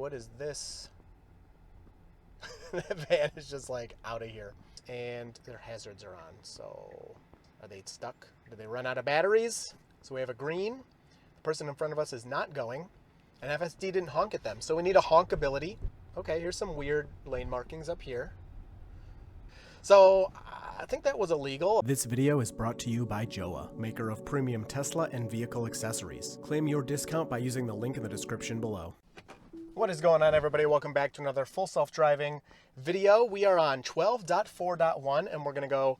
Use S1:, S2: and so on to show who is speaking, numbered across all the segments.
S1: what is this? That van is just like out of here. And their hazards are on, so are they stuck? Did they run out of batteries? So we have a green. The person in front of us is not going. And FSD didn't honk at them, so we need a honk ability. Okay, here's some weird lane markings up here. So I think that was illegal. This video is brought to you by Joa, maker of premium Tesla and vehicle accessories. Claim your discount by using the link in the description below. What is going on, everybody? Welcome back to another full self-driving video. We are on 12.4.1 and we're going to go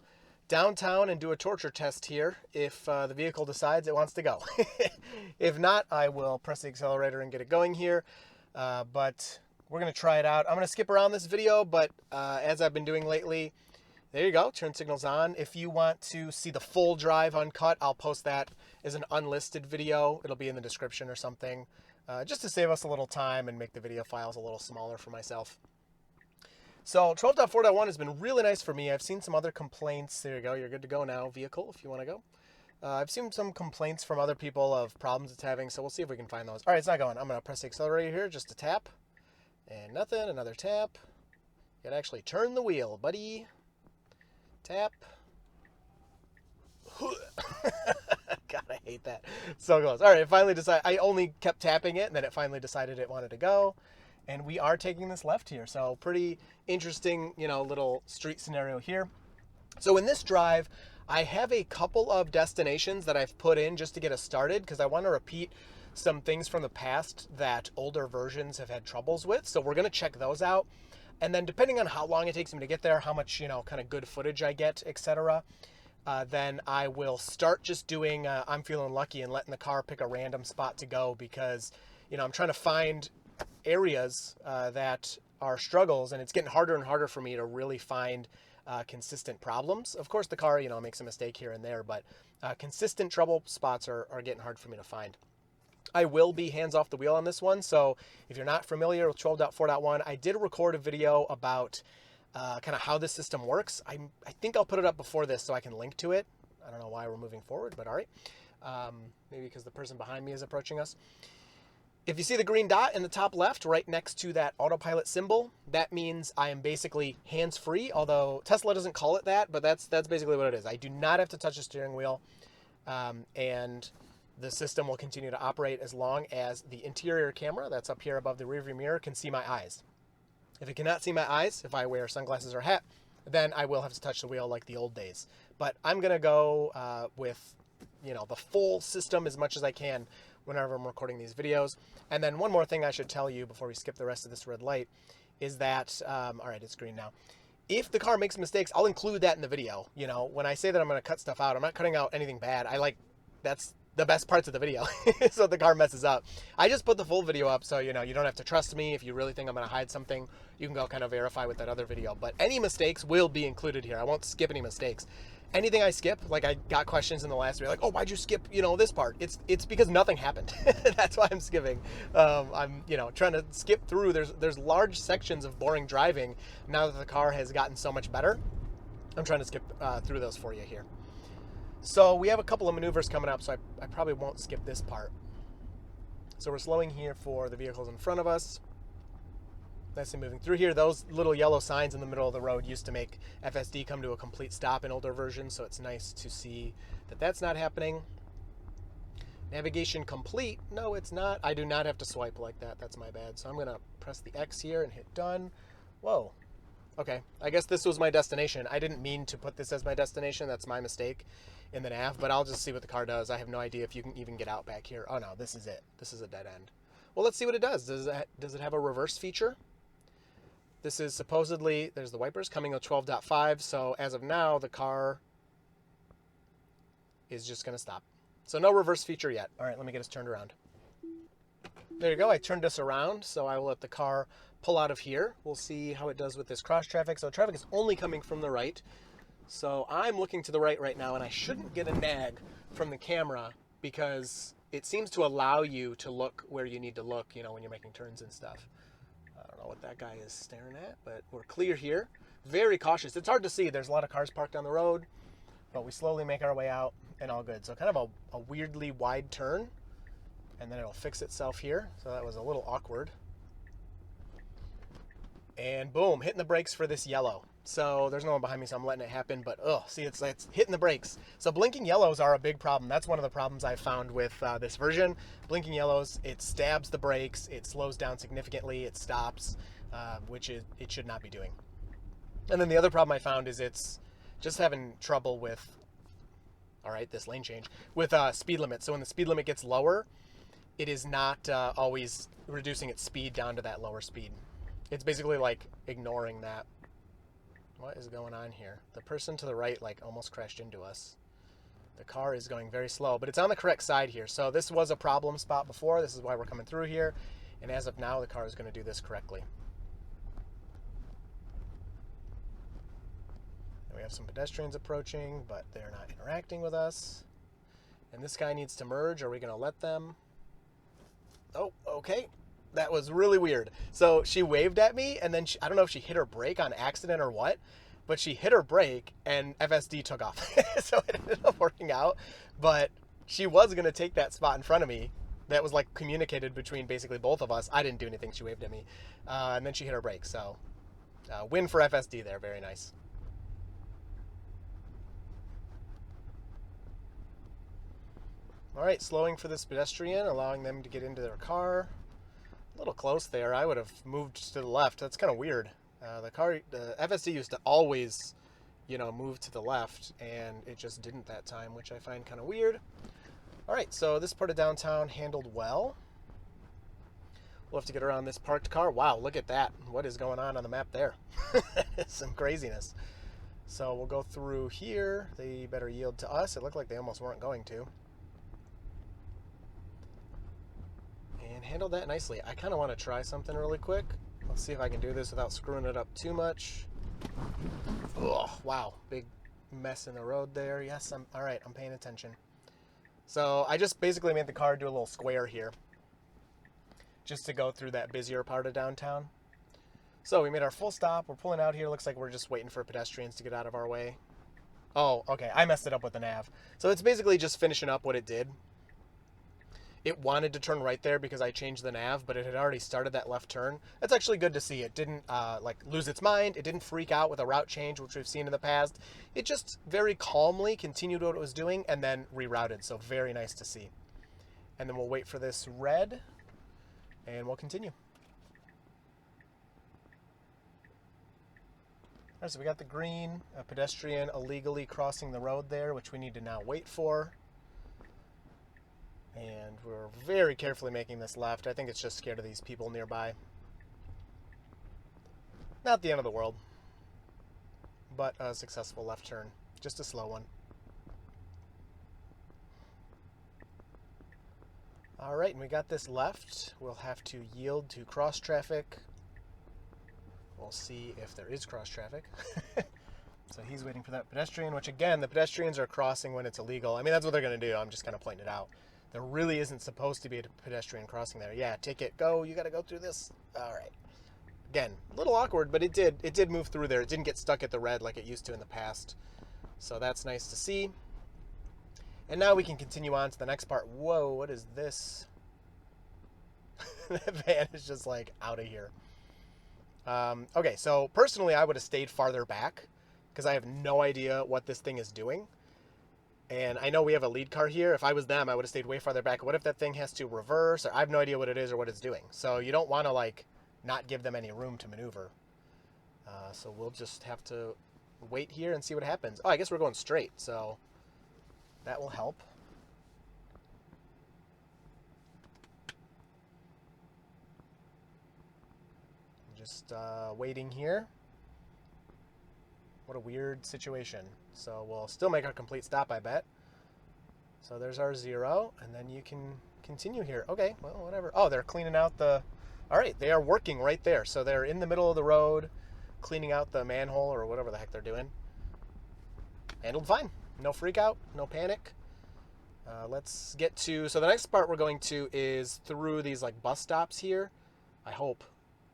S1: downtown and do a torture test here if the vehicle decides it wants to go. If not, I will press the accelerator and get it going here. But we're going to try it out. I'm going to skip around this video, but as I've been doing lately, there you go, turn signals on. If you want to see the full drive uncut, I'll post that as an unlisted video. It'll be in the description or something, just to save us a little time and make the video files a little smaller for myself. So 12.4.1 has been really nice for me. I've seen some other complaints. There you go, you're good to go now, vehicle, if you want to go. I've seen some complaints from other people of problems it's having, so we'll see if we can find those. All right, it's not going. I'm going to press the accelerator here just to tap. And nothing, another tap. You gotta actually turn the wheel, buddy. Tap. God, I hate that. So close. All right, it finally decided. I only kept tapping it, and then it finally decided it wanted to go. And we are taking this left here. So pretty interesting, little street scenario here. So in this drive, I have a couple of destinations that I've put in just to get us started because I want to repeat some things from the past that older versions have had troubles with. So we're going to check those out. And then depending on how long it takes me to get there, how much, kind of good footage I get, etc., then I will start just doing I'm feeling lucky and letting the car pick a random spot to go because, I'm trying to find areas that are struggles, and it's getting harder and harder for me to really find consistent problems. Of course, the car, makes a mistake here and there, but consistent trouble spots are getting hard for me to find. I will be hands off the wheel on this one, so if you're not familiar with 12.4.1, I did record a video about kind of how this system works. I think I'll put it up before this so I can link to it. I don't know why we're moving forward, but all right. Maybe because the person behind me is approaching us. If you see the green dot in the top left, right next to that autopilot symbol, that means I am basically hands-free, although Tesla doesn't call it that, but that's basically what it is. I do not have to touch the steering wheel, and the system will continue to operate as long as the interior camera that's up here above the rearview mirror can see my eyes. If it cannot see my eyes, if I wear sunglasses or a hat, then I will have to touch the wheel like the old days. But I'm going to go with, the full system as much as I can whenever I'm recording these videos. And then one more thing I should tell you before we skip the rest of this red light is that, all right, it's green now. If the car makes mistakes, I'll include that in the video. When I say that I'm going to cut stuff out, I'm not cutting out anything bad. That's the best parts of the video. So the car messes up. I just put the full video up so, you don't have to trust me. If you really think I'm going to hide something, you can go kind of verify with that other video. But any mistakes will be included here. I won't skip any mistakes. Anything I skip, like I got questions in the last video, like, oh, why'd you skip, this part? It's because nothing happened. That's why I'm skipping. I'm, trying to skip through. There's large sections of boring driving now that the car has gotten so much better. I'm trying to skip through those for you here. So we have a couple of maneuvers coming up, so I probably won't skip this part. So we're slowing here for the vehicles in front of us. Nicely moving through here. Those little yellow signs in the middle of the road used to make FSD come to a complete stop in older versions, so it's nice to see that that's not happening. Navigation complete. No, it's not. I do not have to swipe like that. That's my bad. So I'm going to press the X here and hit done. Whoa. Okay, I guess this was my destination. I didn't mean to put this as my destination. That's my mistake in the nav, but I'll just see what the car does. I have no idea if you can even get out back here. Oh no, this is it. This is a dead end. Well, let's see what it does. Does it have a reverse feature? This is supposedly, there's the wipers coming with 12.5, so as of now, the car is just going to stop. So no reverse feature yet. All right, let me get us turned around. There you go. I turned us around, so I will let the car pull out of here. We'll see how it does with this cross traffic. So traffic is only coming from the right. So I'm looking to the right now, and I shouldn't get a nag from the camera because it seems to allow you to look where you need to look, when you're making turns and stuff. I don't know what that guy is staring at, but we're clear here. Very cautious. It's hard to see. There's a lot of cars parked on the road, but we slowly make our way out and all good. So kind of a weirdly wide turn, and then it'll fix itself here. So that was a little awkward. And boom, hitting the brakes for this yellow. So there's no one behind me, so I'm letting it happen. But see, it's hitting the brakes. So blinking yellows are a big problem. That's one of the problems I found with this version. Blinking yellows, it stabs the brakes, it slows down significantly, it stops, which it should not be doing. And then the other problem I found is it's just having trouble with, all right, this lane change, with speed limit. So when the speed limit gets lower, it is not always reducing its speed down to that lower speed. It's basically like ignoring that. What is going on here? The person to the right like almost crashed into us. The car is going very slow, but it's on the correct side here. So this was a problem spot before. This is why we're coming through here. And as of now, the car is going to do this correctly. And we have some pedestrians approaching, but they're not interacting with us. And this guy needs to merge. Are we going to let them? Oh, okay. That was really weird. So she waved at me, and then I don't know if she hit her brake on accident or what, but she hit her brake, and FSD took off. So it ended up working out. But she was going to take that spot in front of me. That was like communicated between basically both of us. I didn't do anything. She waved at me. And then she hit her brake. So win for FSD there. Very nice. All right, slowing for this pedestrian, allowing them to get into their car. A little close there. I would have moved to the left. That's kind of weird. The FSD used to always, move to the left, and it just didn't that time, which I find kind of weird. All right, so this part of downtown handled well. We'll have to get around this parked car. Wow, look at that. What is going on the map there? Some craziness. So we'll go through here. They better yield to us. It looked like they almost weren't going to. And handled that nicely. I kind of want to try something really quick. Let's see if I can do this without screwing it up too much. Oh, wow. Big mess in the road there. Yes, all right. I'm paying attention. So I just basically made the car do a little square here, just to go through that busier part of downtown. So we made our full stop. We're pulling out here. Looks like we're just waiting for pedestrians to get out of our way. Oh, okay. I messed it up with the nav. So it's basically just finishing up what it did. It wanted to turn right there because I changed the nav, but it had already started that left turn. That's actually good to see. It didn't lose its mind. It didn't freak out with a route change, which we've seen in the past. It just very calmly continued what it was doing and then rerouted. So very nice to see. And then we'll wait for this red, and we'll continue. All right, so we got the green, a pedestrian illegally crossing the road there, which we need to now wait for. And we're very carefully making this left. I think it's just scared of these people nearby. Not the end of the world, but a successful left turn. Just a slow one. All right, and we got this left. We'll have to yield to cross traffic. We'll see if there is cross traffic. So he's waiting for that pedestrian, which again, the pedestrians are crossing when it's illegal. I mean, that's what they're going to do. I'm just kind of pointing it out. There really isn't supposed to be a pedestrian crossing there. Yeah, ticket, go. You got to go through this. All right. Again, a little awkward, but it did move through there. It didn't get stuck at the red like it used to in the past. So that's nice to see. And now we can continue on to the next part. Whoa, what is this? That van is just like out of here. Okay, so personally, I would have stayed farther back because I have no idea what this thing is doing. And I know we have a lead car here. If I was them, I would have stayed way farther back. What if that thing has to reverse? Or I have no idea what it is or what it's doing. So you don't want to not give them any room to maneuver. So we'll just have to wait here and see what happens. Oh, I guess we're going straight, so that will help. Just waiting here. What a weird situation. So we'll still make our complete stop, I bet. So there's our 0, and then you can continue here. Okay, well, whatever. Oh, they're cleaning out the... All right, they are working right there. So they're in the middle of the road, cleaning out the manhole or whatever the heck they're doing. Handled fine. No freak out, no panic. Let's get to... So the next part we're going to is through these bus stops here. I hope.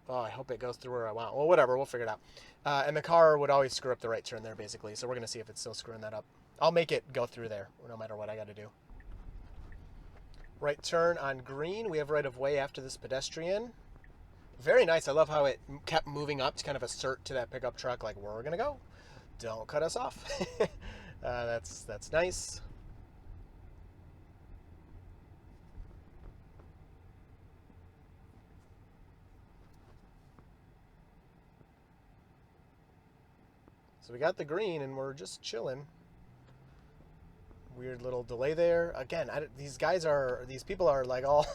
S1: Oh, I hope it goes through where I want. Well, whatever. We'll figure it out. And the car would always screw up the right turn there, basically. So we're going to see if it's still screwing that up. I'll make it go through there, no matter what I got to do. Right turn on green. We have right of way after this pedestrian. Very nice. I love how it kept moving up to kind of assert to that pickup truck, like, where we're going to go. Don't cut us off. That's nice. So we got the green and we're just chilling. Weird little delay there. Again, these people are like all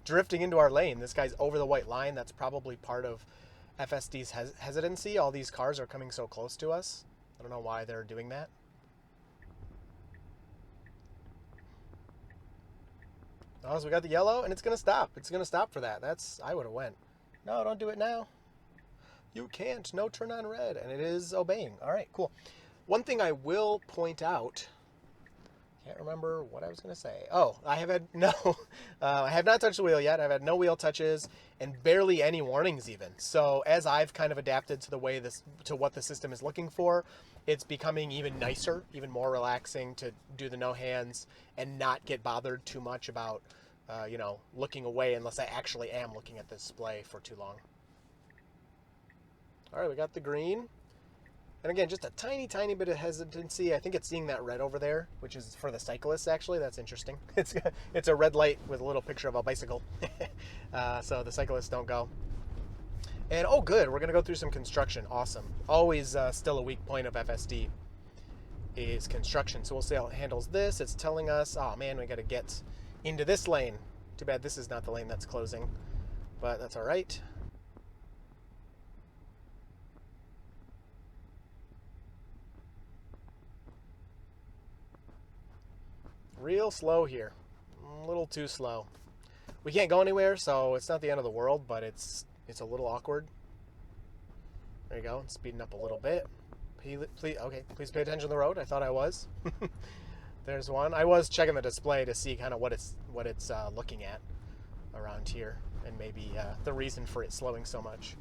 S1: drifting into our lane. This guy's over the white line. That's probably part of FSD's hesitancy. All these cars are coming so close to us. I don't know why they're doing that. Oh, so we got the yellow and it's going to stop. It's going to stop for that. I would have went. No, don't do it now. You can't. No turn on red. And it is obeying. All right, cool. One thing I will point out, can't remember what I was going to say. Oh, I have had I have not touched the wheel yet. I've had no wheel touches and barely any warnings even. So as I've kind of adapted to what the system is looking for, it's becoming even nicer, even more relaxing to do the no hands and not get bothered too much about, looking away unless I actually am looking at the display for too long. All right, we got the green. And again, just a tiny, tiny bit of hesitancy. I think it's seeing that red over there, which is for the cyclists, actually. That's interesting. It's a red light with a little picture of a bicycle. So the cyclists don't go. And, oh, good. We're going to go through some construction. Awesome. Always still a weak point of FSD is construction. So we'll see how it handles this. It's telling us, oh, man, we got to get into this lane. Too bad this is not the lane that's closing. But that's all right. Real slow here. A little too slow. We can't go anywhere, so it's not the end of the world, but it's a little awkward. There you go. Speeding up a little bit. Please pay attention to the road. I thought I was. There's one. I was checking the display to see kind of what it's looking at around here, and maybe the reason for it slowing so much.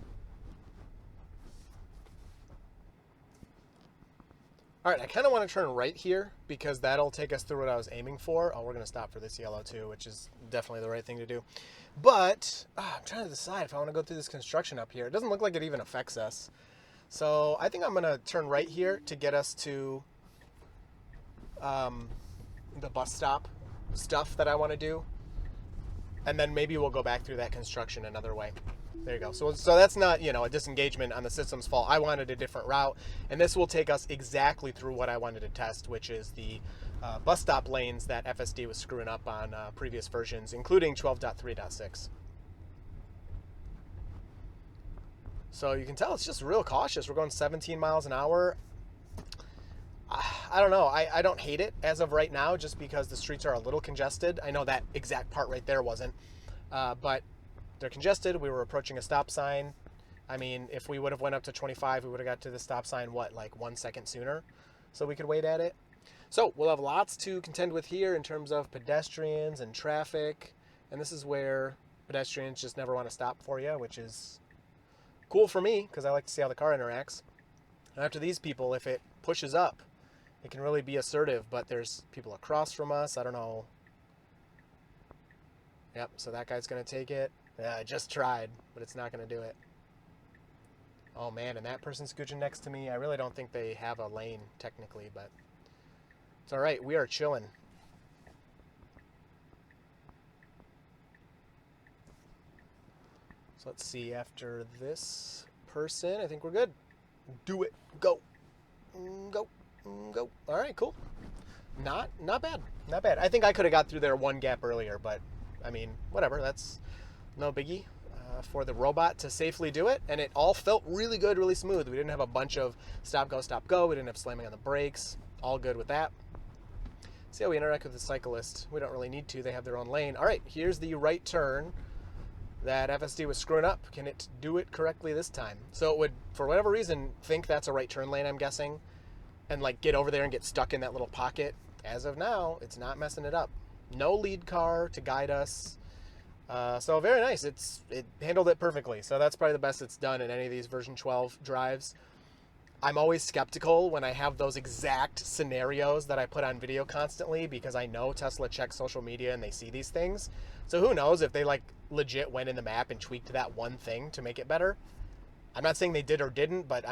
S1: All right, I kind of want to turn right here because that'll take us through what I was aiming for. Oh, we're going to stop for this yellow too, which is definitely the right thing to do. But I'm trying to decide if I want to go through this construction up here. It doesn't look like it even affects us. So I think I'm going to turn right here to get us to the bus stop stuff that I want to do. And then maybe we'll go back through that construction another way. There you go. So that's not, a disengagement on the system's fault. I wanted a different route, and this will take us exactly through what I wanted to test, which is the bus stop lanes that FSD was screwing up on previous versions, including 12.3.6. So you can tell it's just real cautious. We're going 17 miles an hour. I don't know. I don't hate it as of right now just because the streets are a little congested. I know that exact part right there wasn't. But they're congested. We were approaching a stop sign. I mean, if we would have went up to 25, we would have got to the stop sign, like 1 second sooner? So we could wait at it. So we'll have lots to contend with here in terms of pedestrians and traffic. And this is where pedestrians just never want to stop for you, which is cool for me because I like to see how the car interacts. And after these people, if it pushes up, it can really be assertive, but there's people across from us. I don't know. Yep, so that guy's going to take it. Yeah, I just tried, but it's not going to do it. Oh, man, and that person's scooching next to me. I really don't think they have a lane, technically, but it's all right. We are chilling. So let's see. After this person, I think we're good. Do it. Go. Go. Go. All right, cool. Not bad. Not bad. I think I could have got through there one gap earlier, but, I mean, whatever. That's no biggie for the robot to safely do it. And it all felt really good, really smooth. We didn't have a bunch of stop, go, stop, go. We didn't have slamming on the brakes. All good with that. See how we interact with the cyclist. We don't really need to. They have their own lane. All right, here's the right turn that FSD was screwing up. Can it do it correctly this time? So it would, for whatever reason, think that's a right turn lane, I'm guessing, and like get over there and get stuck in that little pocket. As of now, it's not messing it up. No lead car to guide us. So very nice. It handled it perfectly. So that's probably the best it's done in any of these version 12 drives. I'm always skeptical when I have those exact scenarios that I put on video constantly because I know Tesla checks social media and they see these things. So who knows if they like legit went in the map and tweaked that one thing to make it better. I'm not saying they did or didn't, but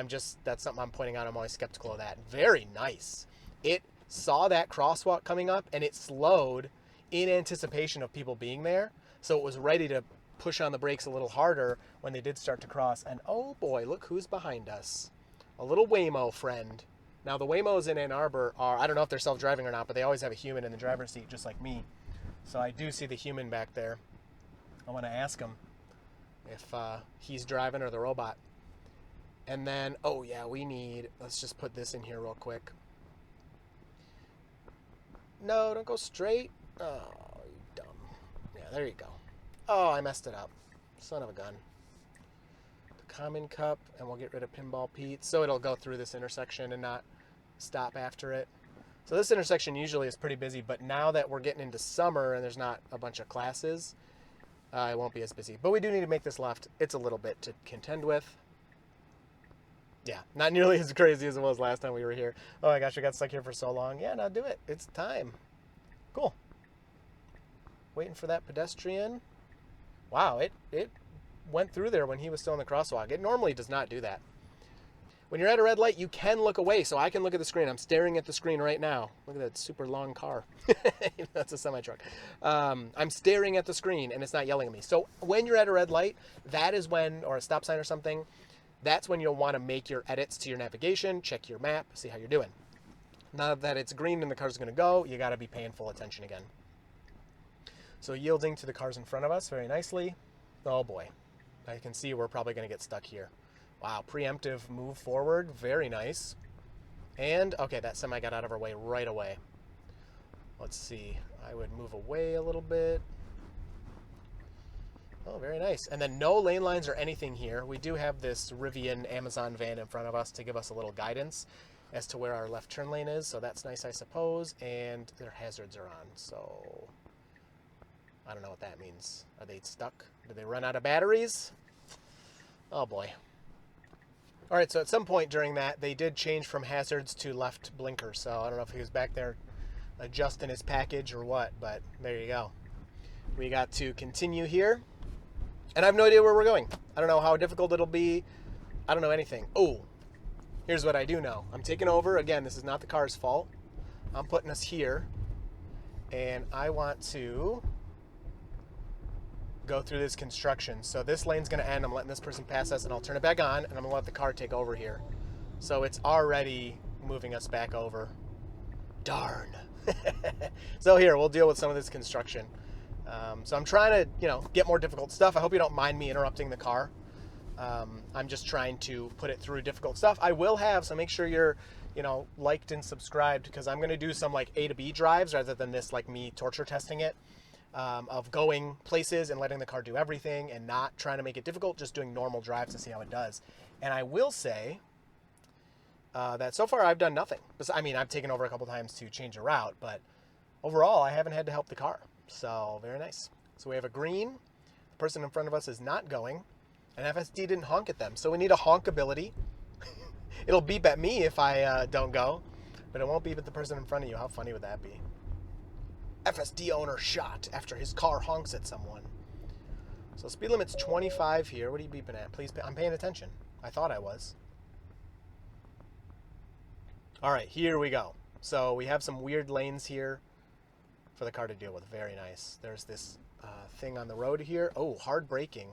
S1: that's something I'm pointing out. I'm always skeptical of that. Very nice. It saw that crosswalk coming up and it slowed in anticipation of people being there. So it was ready to push on the brakes a little harder when they did start to cross. And oh boy, look who's behind us. A little Waymo friend. Now the Waymos in Ann Arbor are, I don't know if they're self-driving or not, but they always have a human in the driver's seat just like me. So I do see the human back there. I want to ask him if he's driving or the robot. And then, oh yeah, let's just put this in here real quick. No, don't go straight. Oh, you dumb. Yeah, there you go. Oh, I messed it up. Son of a gun. Common cup, and we'll get rid of Pinball Pete, so it'll go through this intersection and not stop after it. So this intersection usually is pretty busy, but now that we're getting into summer and there's not a bunch of classes, it won't be as busy. But we do need to make this left. It's a little bit to contend with. Yeah, not nearly as crazy as it was last time we were here. Oh my gosh, we got stuck here for so long. Yeah, now do it. It's time. Cool. Waiting for that pedestrian. Wow, it went through there when he was still in the crosswalk. It normally does not do that. When you're at a red light, you can look away, so I can look at the screen. I'm staring at the screen right now. Look at that super long car. That's a semi-truck. I'm staring at the screen, and it's not yelling at me. So when you're at a red light, that is when, or a stop sign or something, that's when you'll want to make your edits to your navigation, check your map, see how you're doing. Now that it's green and the car's going to go, you got to be paying full attention again. So yielding to the cars in front of us very nicely. Oh boy. I can see we're probably going to get stuck here. Wow, preemptive move forward. Very nice. And, okay, that semi got out of our way right away. Let's see. I would move away a little bit. Oh, very nice. And then no lane lines or anything here. We do have this Rivian Amazon van in front of us to give us a little guidance as to where our left turn lane is. So that's nice, I suppose. And their hazards are on. So I don't know what that means. Are they stuck? Did they run out of batteries? Oh boy. All right, so at some point during that, they did change from hazards to left blinker. So I don't know if he was back there adjusting his package or what, but there you go. We got to continue here. And I have no idea where we're going. I don't know how difficult it'll be. I don't know anything. Oh, here's what I do know. I'm taking over. Again, this is not the car's fault. I'm putting us here. And I want to go through this construction. So this lane's going to end. I'm letting this person pass us, and I'll turn it back on, and I'm going to let the car take over here. So it's already moving us back over. Darn. So here, we'll deal with some of this construction. So I'm trying to, get more difficult stuff. I hope you don't mind me interrupting the car. I'm just trying to put it through difficult stuff. I will have, so make sure you're, liked and subscribed, because I'm going to do some like A to B drives rather than this like me torture testing it. Of going places and letting the car do everything and not trying to make it difficult, just doing normal drives to see how it does. And I will say that so far I've done nothing. I mean, I've taken over a couple times to change a route, but overall I haven't had to help the car. So very nice. So we have a green. The person in front of us is not going, and FSD didn't honk at them. So we need a honk ability. It'll beep at me if I don't go, but it won't beep at the person in front of you. How funny would that be? FSD owner shot after his car honks at someone. So speed limit's 25 here. What are you beeping at? Please, I'm paying attention. I thought I was. All right, here we go. So we have some weird lanes here for the car to deal with. Very nice. There's this thing on the road here. Oh, hard braking.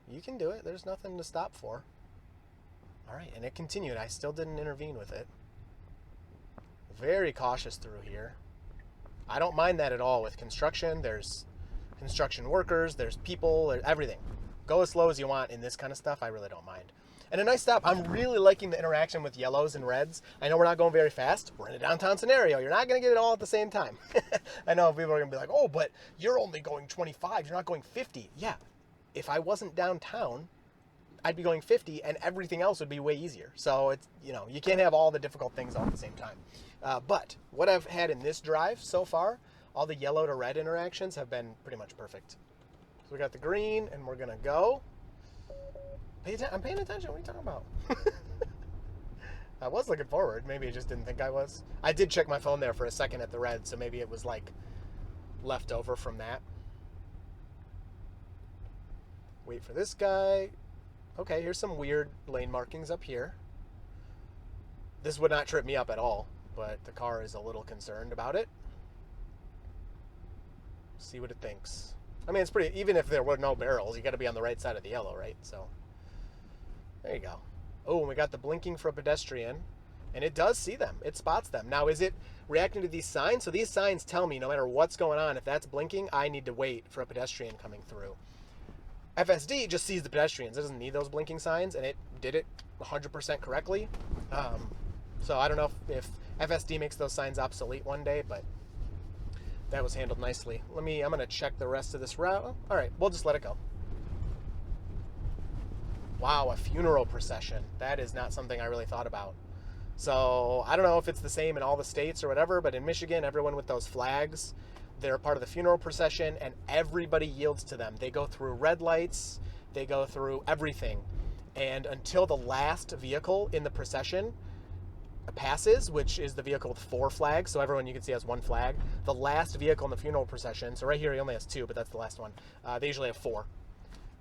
S1: You can do it. There's nothing to stop for. All right, and it continued. I still didn't intervene with it. Very cautious through here. I don't mind that at all with construction. There's construction workers, there's people, there's everything. Go as slow as you want in this kind of stuff. I really don't mind. And a nice stop. I'm really liking the interaction with yellows and reds. I know we're not going very fast. We're in a downtown scenario. You're not going to get it all at the same time. I know people are going to be like, oh, but you're only going 25. You're not going 50. Yeah. If I wasn't downtown, I'd be going 50 and everything else would be way easier. So it's, you can't have all the difficult things all at the same time. But what I've had in this drive so far, all the yellow to red interactions have been pretty much perfect. So we got the green and we're going to go. I'm paying attention. What are you talking about? I was looking forward. Maybe I just didn't think I was. I did check my phone there for a second at the red, so maybe it was like left over from that. Wait for this guy. Okay, here's some weird lane markings up here. This would not trip me up at all, but the car is a little concerned about it. See what it thinks. I mean, it's pretty, even if there were no barrels, you got to be on the right side of the yellow, right? So, there you go. Oh, and we got the blinking for a pedestrian, and it does see them. It spots them. Now, is it reacting to these signs? So these signs tell me no matter what's going on, if that's blinking, I need to wait for a pedestrian coming through. FSD just sees the pedestrians. It doesn't need those blinking signs, and it did it 100% correctly. So I don't know if FSD makes those signs obsolete one day, but that was handled nicely. I'm going to check the rest of this route. All right, we'll just let it go. Wow, a funeral procession. That is not something I really thought about. So I don't know if it's the same in all the states or whatever, but in Michigan, everyone with those flags, they're part of the funeral procession, and everybody yields to them. They go through red lights. They go through everything. And until the last vehicle in the procession passes, which is the vehicle with 4 flags, so everyone you can see has 1 flag, the last vehicle in the funeral procession, so right here he only has 2, but that's the last one. They usually have 4.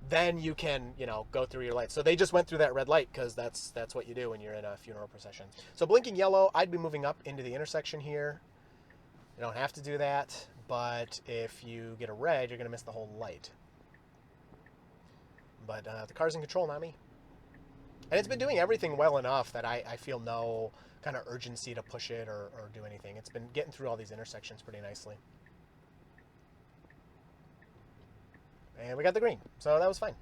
S1: Then you can, go through your lights. So they just went through that red light because that's what you do when you're in a funeral procession. So blinking yellow, I'd be moving up into the intersection here. You don't have to do that, but if you get a red, you're going to miss the whole light. But the car's in control, not me. And it's been doing everything well enough that I feel no kind of urgency to push it or do anything. It's been getting through all these intersections pretty nicely. And we got the green, so that was fine.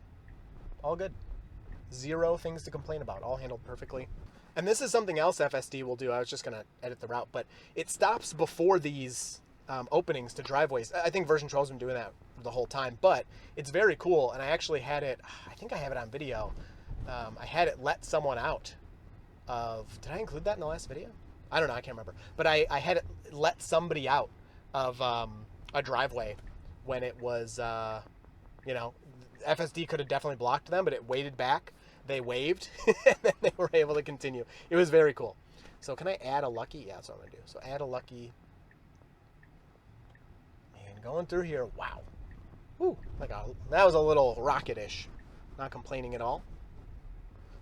S1: All good. 0 things to complain about. All handled perfectly. And this is something else FSD will do. I was just going to edit the route, but it stops before these openings to driveways. I think version 12's been doing that the whole time, but it's very cool. And I actually had it, I think I have it on video. I had it let someone out of, did I include that in the last video? I don't know, I can't remember. But I had it let somebody out of a driveway when it was, FSD could have definitely blocked them, but it waited back. They waved, and then they were able to continue. It was very cool. So can I add a lucky? Yeah, that's what I'm going to do. So add a lucky. And going through here, wow. Woo, that was a little rocket-ish. Not complaining at all.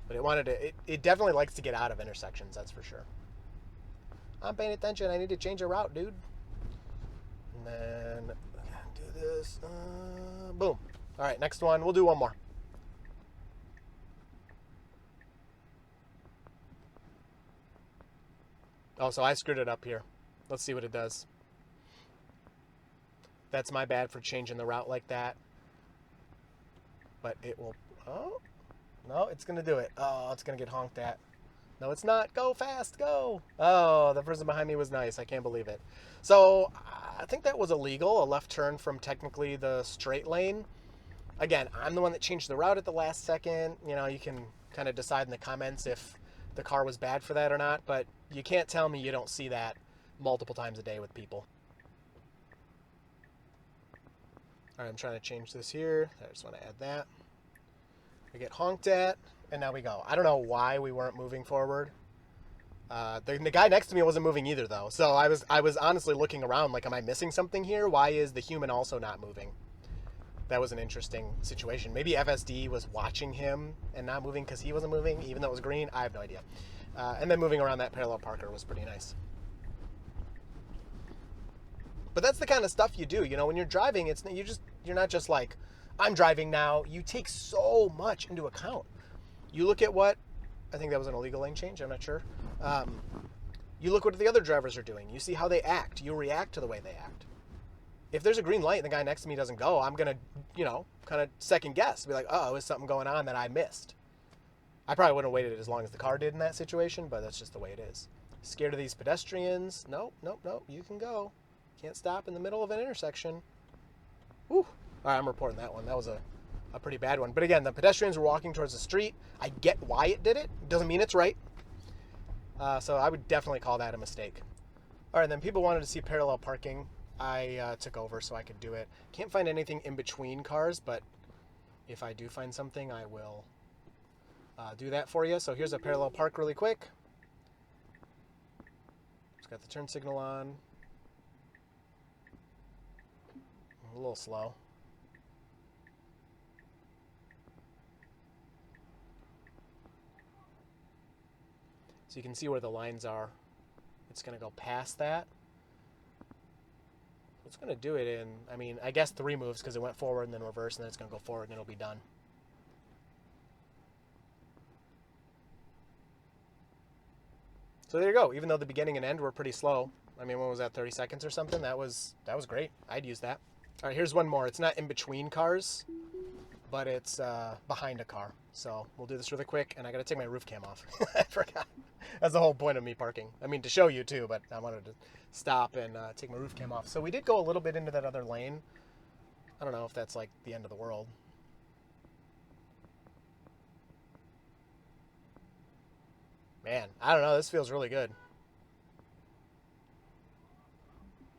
S1: But it definitely likes to get out of intersections, that's for sure. I'm paying attention. I need to change a route, dude. And then do this. Boom. All right, next one. We'll do one more. Oh, so I screwed it up here. Let's see what it does. That's my bad for changing the route like that. But it will... Oh, no, it's going to do it. Oh, it's going to get honked at. No, it's not. Go fast, go. Oh, the person behind me was nice. I can't believe it. So I think that was illegal, a left turn from technically the straight lane. Again, I'm the one that changed the route at the last second. You can kind of decide in the comments if the car was bad for that or not, but you can't tell me you don't see that multiple times a day with people. All right, I'm trying to change this here. I just want to add that. We get honked at, and now we go. I don't know why we weren't moving forward. The guy next to me wasn't moving either, though. So I was honestly looking around like, am I missing something here? Why is the human also not moving? That was an interesting situation. Maybe FSD was watching him and not moving because he wasn't moving, even though it was green. I have no idea. And then moving around that parallel parker was pretty nice. But that's the kind of stuff you do. When you're driving, you're not just like, I'm driving now. You take so much into account. You look at what, I think that was an illegal lane change. I'm not sure. You look what the other drivers are doing. You see how they act. You react to the way they act. If there's a green light and the guy next to me doesn't go, I'm going to, kind of second guess. Be like, oh, is something going on that I missed? I probably wouldn't have waited as long as the car did in that situation, but that's just the way it is. Scared of these pedestrians? Nope. You can go. Can't stop in the middle of an intersection. Whew. All right, I'm reporting that one. That was a pretty bad one. But again, the pedestrians were walking towards the street. I get why it did it. Doesn't mean it's right. So I would definitely call that a mistake. All right, then people wanted to see parallel parking. I took over so I could do it. Can't find anything in between cars, but if I do find something, I will do that for you. So here's a parallel park really quick. Got the turn signal on. A little slow. So you can see where the lines are. It's going to go past that. It's going to do it in, I mean, I guess 3 moves because it went forward and then reverse, and then it's going to go forward and it'll be done. So there you go. Even though the beginning and end were pretty slow. I mean, when was that, 30 seconds or something? That was great. I'd use that. All right, here's one more. It's not in between cars, but it's behind a car. So we'll do this really quick, and I got to take my roof cam off. I forgot. That's the whole point of me parking. I mean, to show you too, but I wanted to stop and take my roof cam off. So we did go a little bit into that other lane. I don't know if that's like the end of the world. Man, I don't know. This feels really good.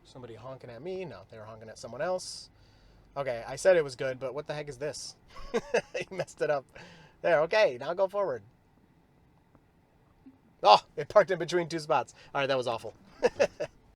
S1: Somebody honking at me? No, they were honking at someone else. Okay, I said it was good, but what the heck is this? You messed it up. There, okay, now go forward. Oh, it parked in between 2 spots. All right, that was awful.